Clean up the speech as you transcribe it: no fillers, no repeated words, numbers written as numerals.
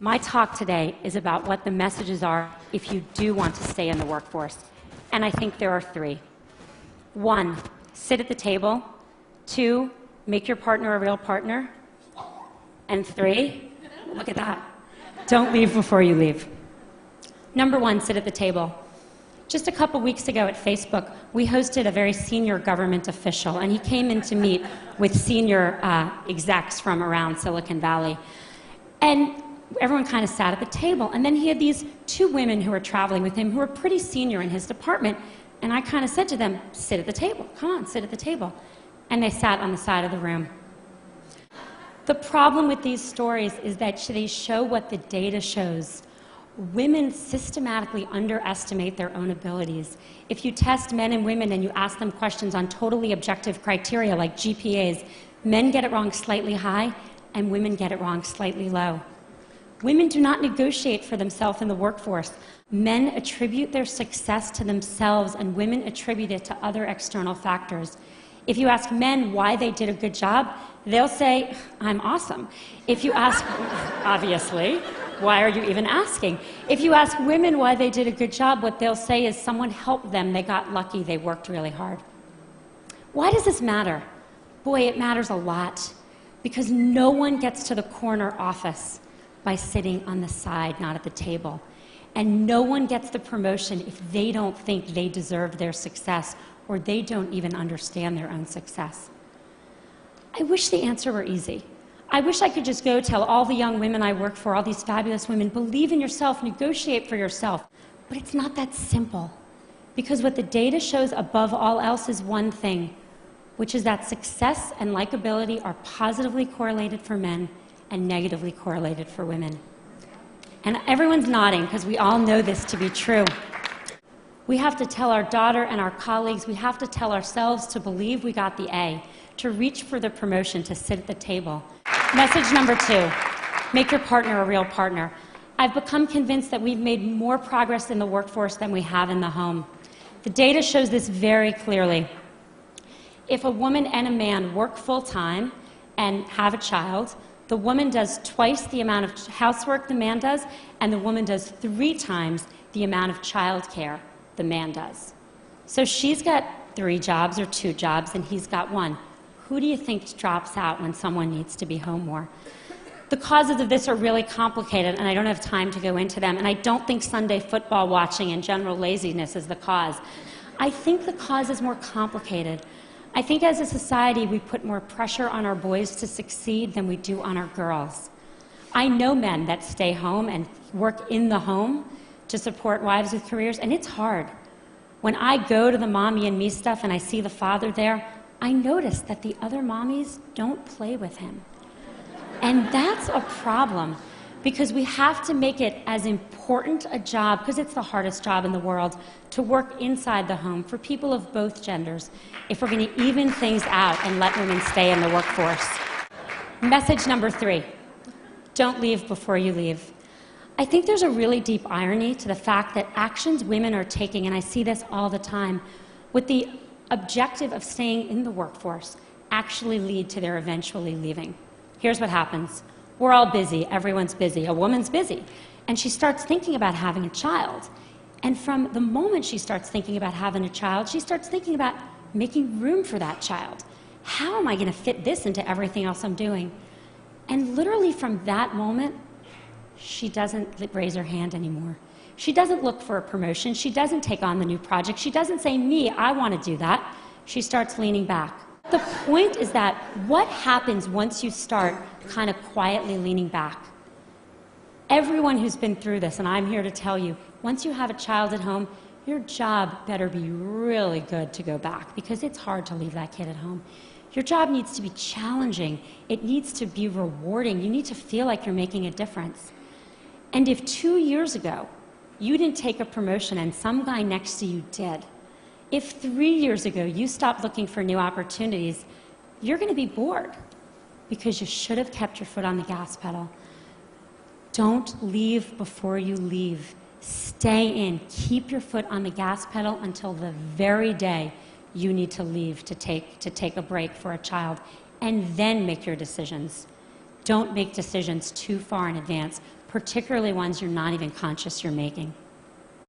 My talk today is about what the messages are if you do want to stay in the workforce. And I think there are three. 1, sit at the table. 2, make your partner a real partner. And 3, look at that, don't leave before you leave. Number 1, sit at the table. Just a couple weeks ago at Facebook, we hosted a very senior government official, and he came in to meet with senior execs from around Silicon Valley. And everyone kind of sat at the table, and then he had these 2 women who were traveling with him who were pretty senior in his department, and I kind of said to them, sit at the table, come on, sit at the table. And they sat on the side of the room. The problem with these stories is that they show what the data shows. Women systematically underestimate their own abilities. If you test men and women and you ask them questions on totally objective criteria like GPAs, men get it wrong slightly high, and women get it wrong slightly low. Women do not negotiate for themselves in the workforce. Men attribute their success to themselves, and women attribute it to other external factors. If you ask men why they did a good job, they'll say, I'm awesome. If you ask, obviously, why are you even asking? If you ask women why they did a good job, what they'll say is someone helped them, they got lucky, they worked really hard. Why does this matter? Boy, it matters a lot, because no one gets to the corner office by sitting on the side, not at the table. And no one gets the promotion if they don't think they deserve their success, or they don't even understand their own success. I wish the answer were easy. I wish I could just go tell all the young women I work for, all these fabulous women, believe in yourself, negotiate for yourself. But it's not that simple. Because what the data shows above all else is one thing, which is that success and likability are positively correlated for men and negatively correlated for women. And everyone's nodding because we all know this to be true. We have to tell our daughter and our colleagues, we have to tell ourselves to believe we got the A, to reach for the promotion, to sit at the table. Message number 2, make your partner a real partner. I've become convinced that we've made more progress in the workforce than we have in the home. The data shows this very clearly. If a woman and a man work full-time and have a child, the woman does twice the amount of housework the man does, and the woman does 3 times the amount of childcare the man does. So she's got 3 jobs or 2 jobs, and he's got 1. Who do you think drops out when someone needs to be home more? The causes of this are really complicated, and I don't have time to go into them, and I don't think Sunday football watching and general laziness is the cause. I think the cause is more complicated. I think as a society, we put more pressure on our boys to succeed than we do on our girls. I know men that stay home and work in the home to support wives with careers, and it's hard. When I go to the mommy and me stuff and I see the father there, I notice that the other mommies don't play with him. And that's a problem, because we have to make it as important a job, because it's the hardest job in the world, to work inside the home for people of both genders, if we're going to even things out and let women stay in the workforce. Message number 3, don't leave before you leave. I think there's a really deep irony to the fact that actions women are taking, and I see this all the time, with the objective of staying in the workforce actually lead to their eventually leaving. Here's what happens. We're all busy. Everyone's busy. A woman's busy. And she starts thinking about having a child. And from the moment she starts thinking about having a child, she starts thinking about making room for that child. How am I going to fit this into everything else I'm doing? And literally from that moment, she doesn't raise her hand anymore. She doesn't look for a promotion. She doesn't take on the new project. She doesn't say, me, I want to do that. She starts leaning back. The point is that what happens once you start kind of quietly leaning back? Everyone who's been through this, and I'm here to tell you, once you have a child at home, your job better be really good to go back, because it's hard to leave that kid at home. Your job needs to be challenging. It needs to be rewarding. You need to feel like you're making a difference. And if 2 years ago, you didn't take a promotion and some guy next to you did, if 3 years ago you stopped looking for new opportunities, you're going to be bored, because you should have kept your foot on the gas pedal. Don't leave before you leave. Stay in. Keep your foot on the gas pedal until the very day you need to leave to take a break for a child, and then make your decisions. Don't make decisions too far in advance. particularly ones you're not even conscious you're making.